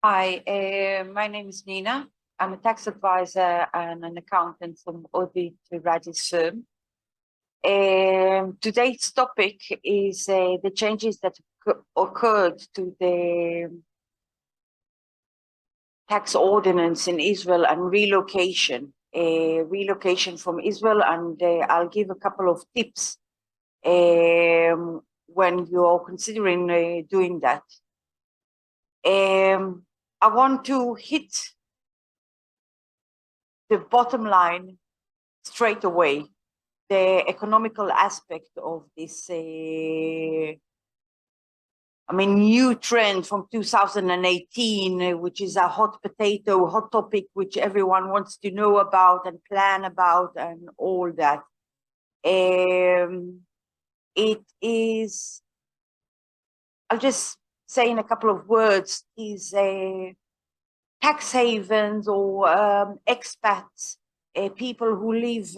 Hi, my name is Nina. I'm a tax advisor and an accountant from Audit Radis firm. Today's topic is the changes that occurred to the tax ordinance in Israel and relocation. Relocation from Israel, and I'll give a couple of tips when you're considering doing that. I want to hit the bottom line straight away, the economical aspect of this, new trend from 2018, which is a hot potato, hot topic, which everyone wants to know about and plan about and all that. It is, I'll just say in a couple of words, is tax havens or expats, people who live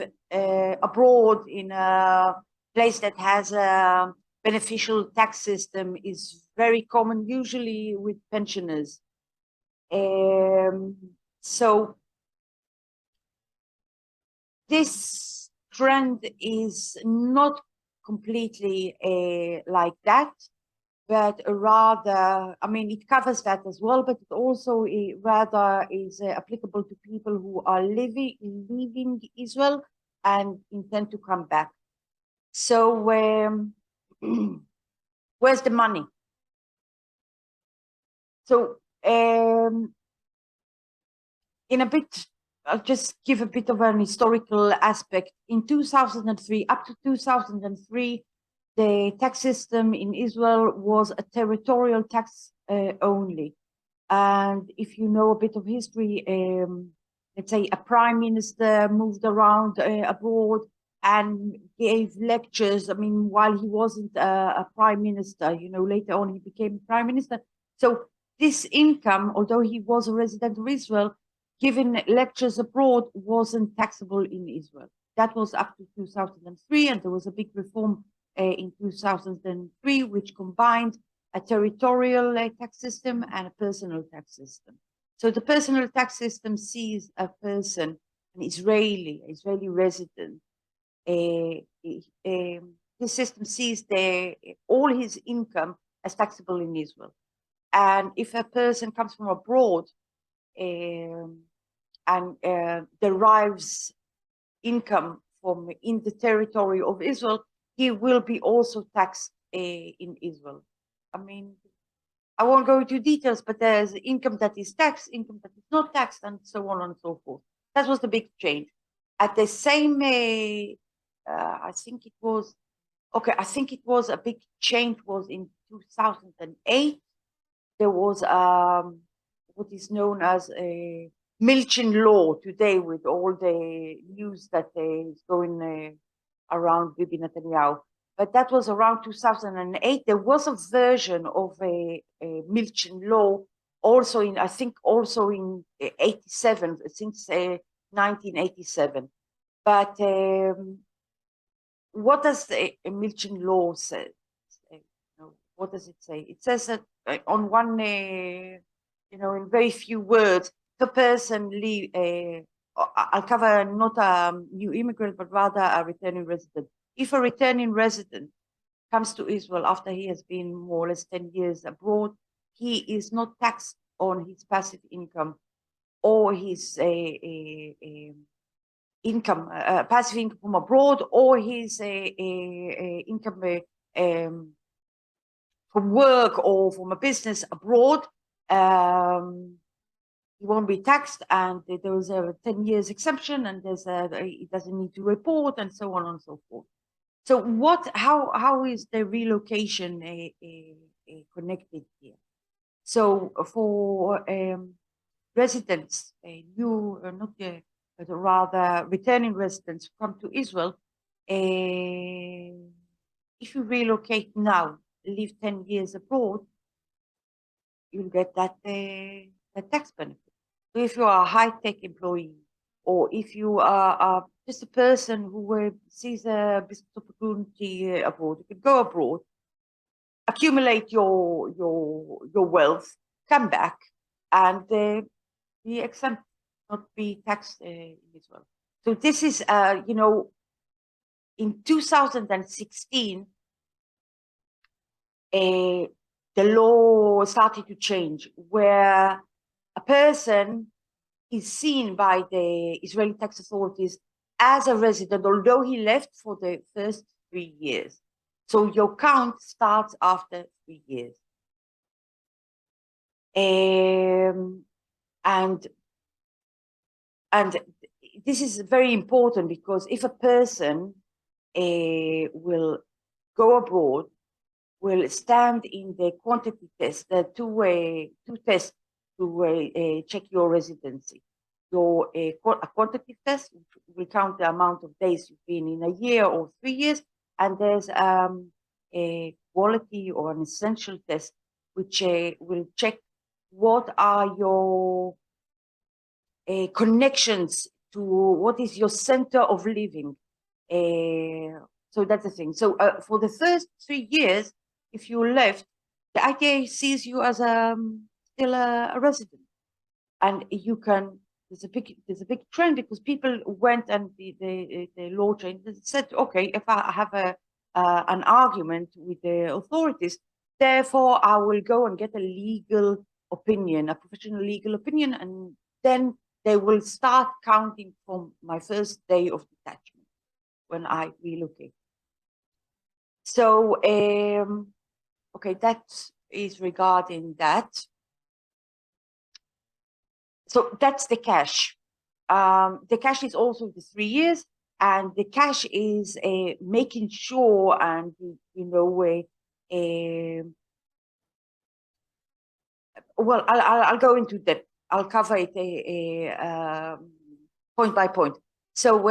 abroad in a place that has a beneficial tax system is very common, usually with pensioners. So this trend is not completely like that, but rather, it covers that as well, but it also rather is applicable to people who are leaving Israel and intend to come back. So where's the money? So in a bit, I'll just give a bit of an historical aspect. In 2003, up to 2003, the tax system in Israel was a territorial tax only. And if you know a bit of history, let's say a prime minister moved around abroad and gave lectures. While he wasn't a prime minister, later on he became prime minister. So this income, although he was a resident of Israel, giving lectures abroad wasn't taxable in Israel. That was up to 2003, and there was a big reform in 2003, which combined a territorial tax system and a personal tax system. So the personal tax system sees a person, an Israeli resident, this system sees all his income as taxable in Israel. And if a person comes from abroad and derives income from in the territory of Israel, he will be also taxed in Israel. I won't go into details, but there's income that is taxed, income that is not taxed, and so on and so forth. That was the big change. At the same, I think it was a big change was in 2008. There was what is known as a Milchin law today, with all the news that is going around Bibi Netanyahu. But that was around 2008. There was a version of a Milchin law also in 87, since 1987. But what does a Milchin law say? What does it say? It says that on one, in very few words, the person I'll cover not a new immigrant, but rather a returning resident. If a returning resident comes to Israel after he has been more or less 10 years abroad, he is not taxed on his passive income or his income, passive income from abroad, or his income from work or from a business abroad. He won't be taxed, and there's a 10 years exemption, and he doesn't need to report, and so on and so forth. So how is the relocation connected here? So for residents, but rather returning residents who come to Israel, if you relocate now, live 10 years abroad, you'll get that tax benefit. So if you are a high-tech employee, or if you are just a person who sees a business opportunity abroad, you could go abroad, accumulate your wealth, come back, and be exempt, not be taxed as well. So this is, you know, in 2016, the law started to change, where a person is seen by the Israeli tax authorities as a resident, although he left for the first 3 years. So your count starts after 3 years. And this is very important, because if a person will go abroad, will stand in the quantity test, the two tests to check your residency. Your a quantitative test, which will count the amount of days you've been in a year or 3 years, and there's a quality or an essential test, which will check what are your connections to, what is your center of living. So that's the thing. So for the first 3 years, if you left, the ITA sees you as still a resident, and you can. There's a big trend, because people went, and the law changed and said, okay, if I have an argument with the authorities, therefore I will go and get a legal opinion, a professional legal opinion, and then they will start counting from my first day of detachment when I relocate. So, okay, that is regarding that. So that's the cash. The cash is also the 3 years, and the cash is making sure, and you know, well, I'll go into that. I'll cover it point by point. So,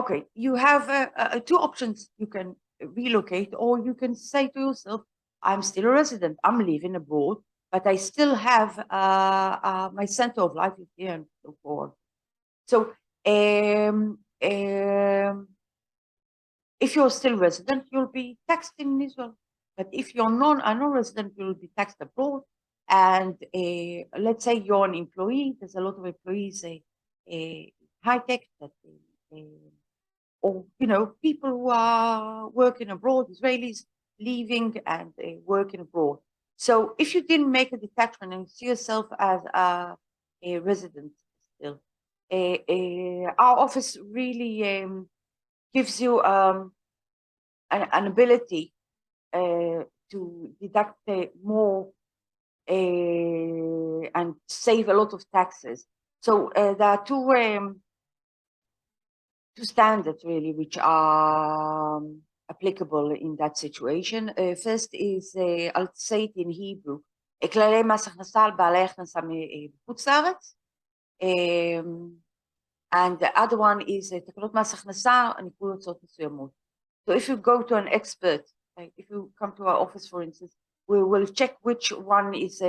okay, you have two options. You can relocate, or you can say to yourself, I'm still a resident, I'm living abroad, but I still have my center of life is here, and so forth. So, if you're still resident, you'll be taxed in Israel. But if you're a non-resident, you'll be taxed abroad. And let's say you're an employee. There's a lot of employees, high tech, that or you know, people who are working abroad, Israelis leaving and working abroad. So if you didn't make a detachment and see yourself as a resident still, our office really gives you an ability to deduct more and save a lot of taxes. So there are two standards really which are applicable in that situation. First is, I'll say it in Hebrew, כללי מס הכנסה על בעלי הכנסה מחוץ לארץ. And the other one is תקנות מס הכנסה, ניכוי הוצאות מסוימות. So if you go to an expert, like if you come to our office, for instance, we will check which one is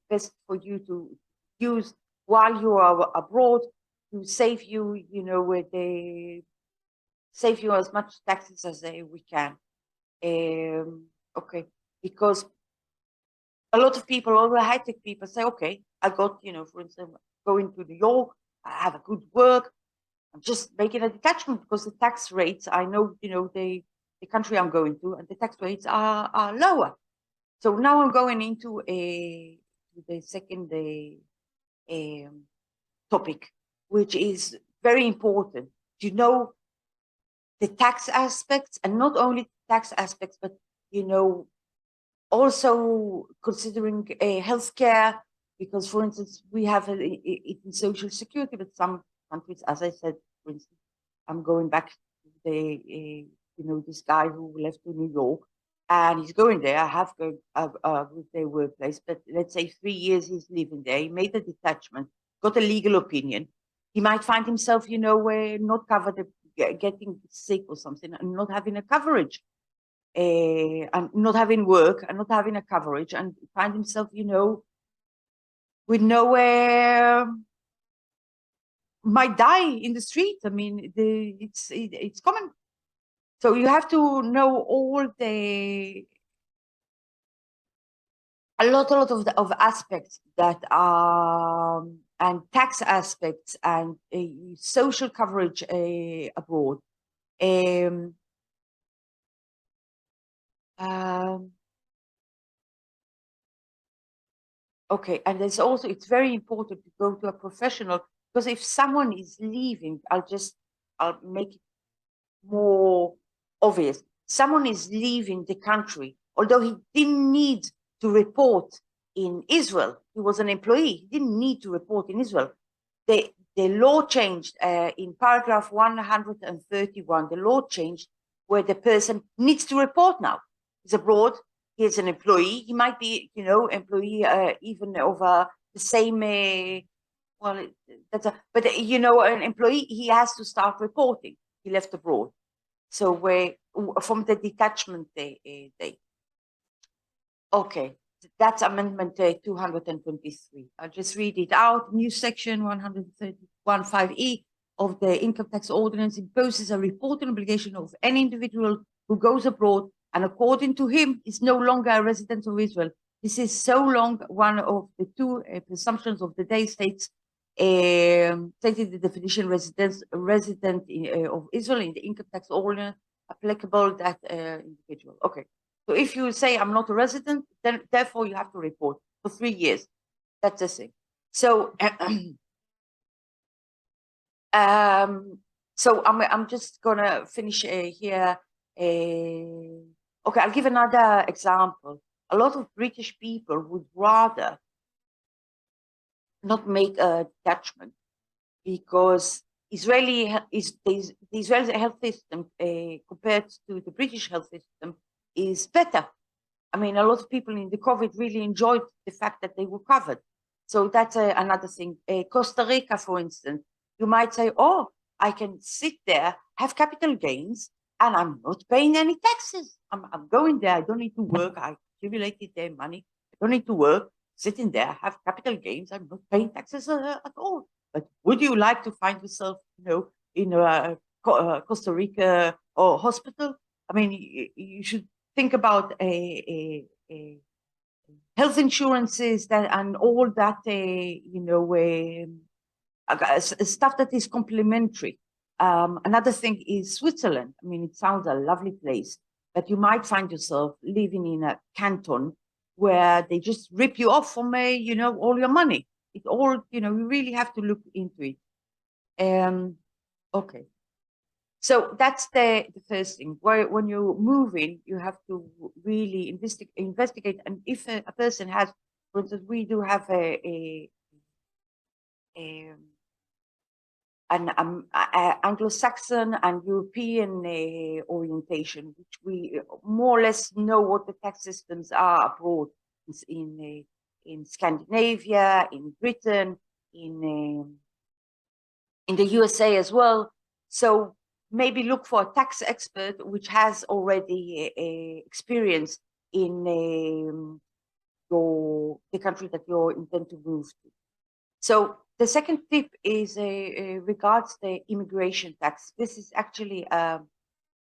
best for you to use while you are abroad, to save you, you know, with the save you as much taxes as we can. Okay, because a lot of people, all the high-tech people say, okay, I got, you know, for instance, going to New York, I have a good work, I'm just making a detachment because the tax rates, I know, you know, the country I'm going to, and the tax rates are lower. So now I'm going into the second topic, which is very important. You know, the tax aspects, and not only tax aspects, but, you know, also considering healthcare, because, for instance, we have it in social security, but some countries, as I said, for instance, I'm going back to the, you know, this guy who left to New York, and he's going there. I have go with their workplace, but let's say 3 years he's living there. He made a detachment, got a legal opinion. He might find himself, you know, not covered, getting sick or something, and not having a coverage, and not having work, and not having a coverage, and find himself, you know, with nowhere, might die in the street. I mean, it's common. So you have to know all the a lot of aspects that are and tax aspects and social coverage abroad. Um, um, okay, and there's also, it's very important to go to a professional, because if someone is leaving, I'll make it more obvious. Someone is leaving the country, although he didn't need to report in Israel. He was an employee. He didn't need to report in Israel. The law changed in paragraph 131. The law changed where the person needs to report now. He's abroad. He is an employee. He might be, employee even of the same. Well, but an employee, he has to start reporting. He left abroad. So from the detachment date. Okay, that's Amendment 223. I'll just read it out. New section 131(5)(e) of the Income Tax Ordinance imposes a reporting obligation of any individual who goes abroad and, according to him, is no longer a resident of Israel. This is so long one of the two presumptions of the day states, stated the definition resident of Israel in the Income Tax Ordinance applicable that individual. Okay. So if you say I'm not a resident, then therefore you have to report for 3 years. That's the thing. So, I'm just gonna finish here. Okay, I'll give another example. A lot of British people would rather not make a detachment because the Israeli health system compared to the British health system is better. I mean, a lot of people in the COVID really enjoyed the fact that they were covered. So that's another thing. Costa Rica, for instance, you might say, oh, I can sit there, have capital gains, and I'm not paying any taxes. I'm going there. I don't need to work. I accumulated their money. I don't need to work. Sitting there, have capital gains. I'm not paying taxes at all. But would you like to find yourself, in a Costa Rica or hospital? I mean, you should think about health insurances and all that, stuff that is complementary. Another thing is Switzerland. I mean, it sounds a lovely place, but you might find yourself living in a canton where they just rip you off from, all your money. It all, you really have to look into it. Okay. So that's the first thing. When you move in, you have to really investigate. And if a person has, for instance, we do have an Anglo-Saxon and European orientation, which we more or less know what the tax systems are abroad in Scandinavia, in Britain, in the USA as well. So maybe look for a tax expert which has already experience in the country that you intend to move to. So the second tip is regards the immigration tax. This is actually a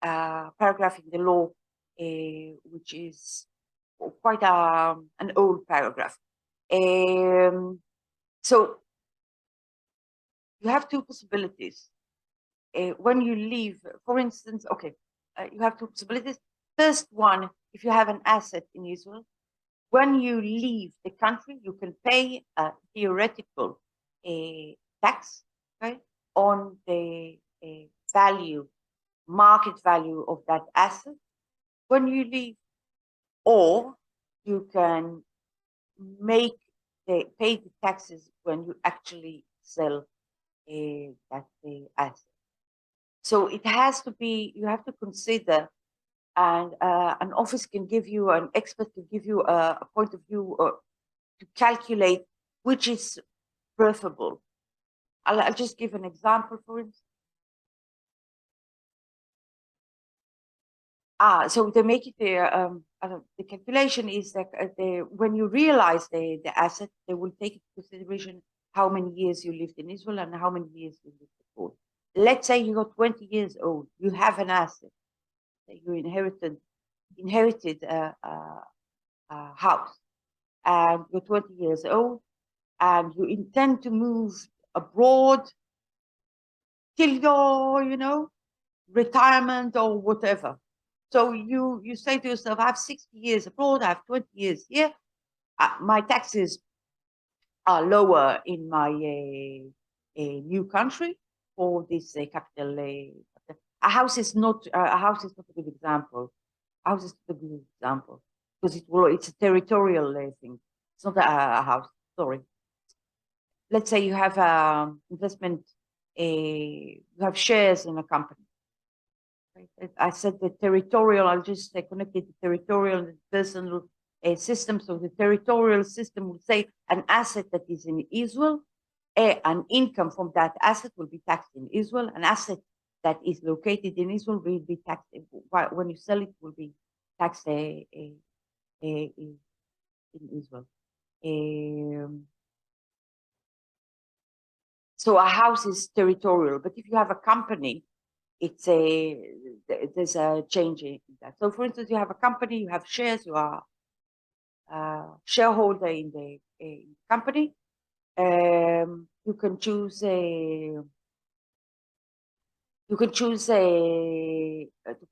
paragraph in the law, which is quite an old paragraph. So you have two possibilities. When you leave, for instance, you have two possibilities. First one, if you have an asset in Israel, when you leave the country, you can pay a theoretical tax, okay, on the market value of that asset when you leave, or you can pay the taxes when you actually sell that asset. So it has to be, you have to consider, and an office can give you, an expert can give you a point of view to calculate which is preferable. I'll just give an example, for instance. So they make it the calculation is that when you realize the asset, they will take into consideration how many years you lived in Israel and how many years you lived abroad. Let's say you're 20 years old, you have an asset that you inherited a house. and you're 20 years old, and you intend to move abroad till your, retirement or whatever. So you say to yourself, I have 60 years abroad, I have 20 years here. My taxes are lower in my new country for this capital. A house is not a good example. A house is not a good example because it's a territorial thing. It's not a house. Sorry. Let's say you have investment. You have shares in a company. I said the territorial. I'll just connect it to territorial and personal system. So the territorial system will say an asset that is in Israel, an income from that asset will be taxed in Israel. An asset that is located in Israel will be taxed when you sell it. Will be taxed in Israel. So a house is territorial, but if you have a company, there's a change in that. So, for instance, you have a company, you have shares, you are a shareholder in the company. You can choose to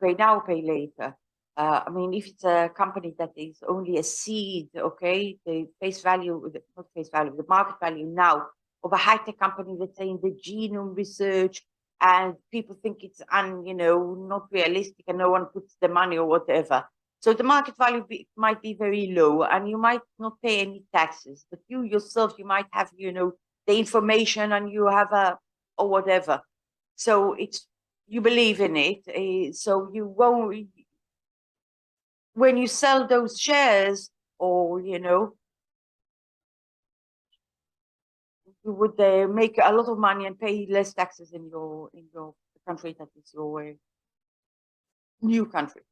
pay now, pay later. I mean, if it's a company that is only a seed, okay, the face value, not face value, the market value now of a high-tech company, let's say in the genome research, and people think it's not realistic, and no one puts the money or whatever. So the market value might be very low, and you might not pay any taxes. But you yourself, you might have, the information, and you have or whatever. So you believe in it. So you won't, when you sell those shares, or you would make a lot of money and pay less taxes in your country that is your new country.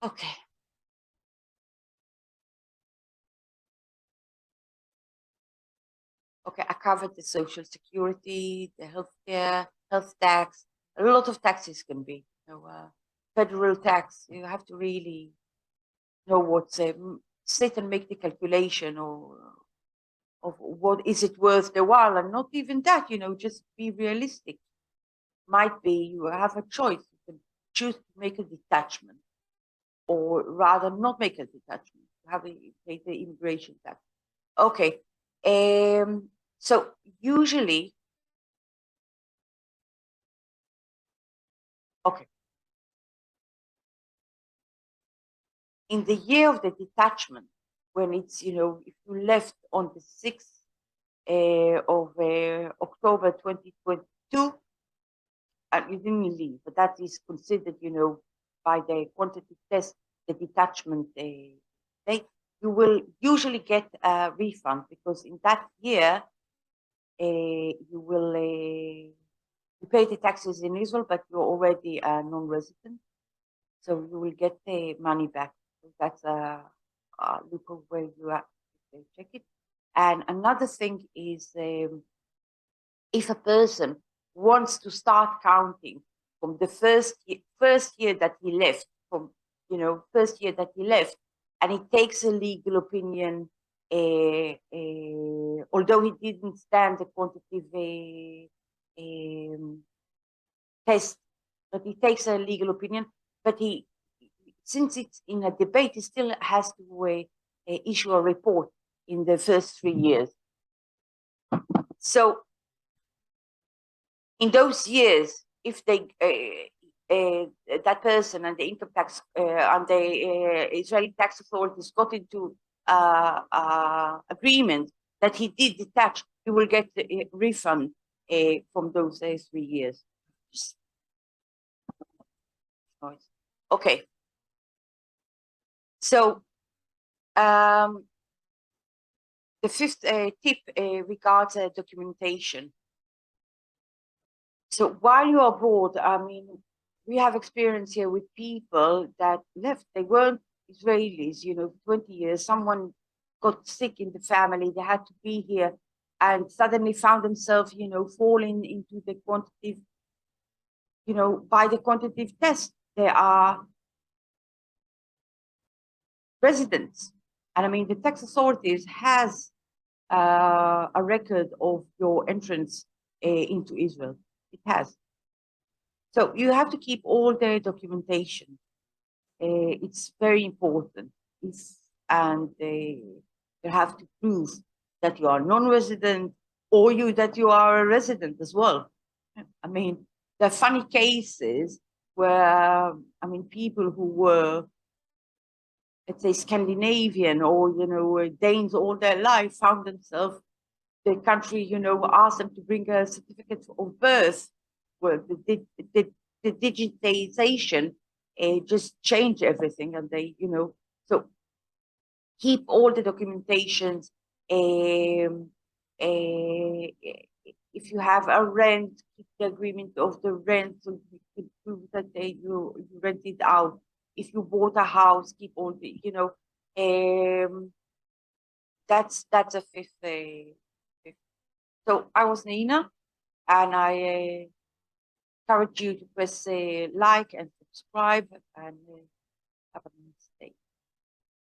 Okay. Okay, I covered the social security, the healthcare, health tax. A lot of taxes can be. Federal tax. You have to really know what's sit and make the calculation of what is it worth the while, and not even that. Just be realistic. Might be you have a choice. You can choose to make a detachment, or rather not make a detachment. Have pay the immigration tax. Okay. So usually, okay, in the year of the detachment, when it's, if you left on the 6th of October 2022, and you didn't leave, but that is considered, by the quantity test, the detachment date, you will usually get a refund, because in that year, you will you pay the taxes in Israel, but you're already a non-resident, so you will get the money back. So that's a loophole where you have to check it. And another thing is, if a person wants to start counting from the first year that he left, first year that he left, and he takes a legal opinion, although he didn't stand the quantitative test, but he takes a legal opinion, but since it's in a debate, he still has to issue a report in the first 3 years. So in those years, if that person and the income tax and the Israeli tax authorities got into agreement that he did detach, he will get a refund from those 3 years. Okay. So the fifth tip regards documentation. So while you're abroad, I mean, we have experience here with people that left. They weren't Israelis, 20 years. Someone got sick in the family. They had to be here, and suddenly found themselves, falling into the quantitative, by the quantitative test. They are residents. And I mean, the tax authorities has a record of your entrance into Israel. It has. So you have to keep all the documentation. It's very important. And you have to prove that you are non-resident or that you are a resident as well. I mean, there are funny cases where, I mean, people who were, let's say, Scandinavian or, Danes all their life found themselves, the country, asked them to bring a certificate of birth. Well, the digitization just changed everything. And they, so keep all the documentations. Um, if you have a rent, keep the agreement of the rent, so you can prove that you rent it out. If you bought a house, keep all the, that's a fifth. Fifth. So I was Nina, and I encourage you to press like and subscribe, and have a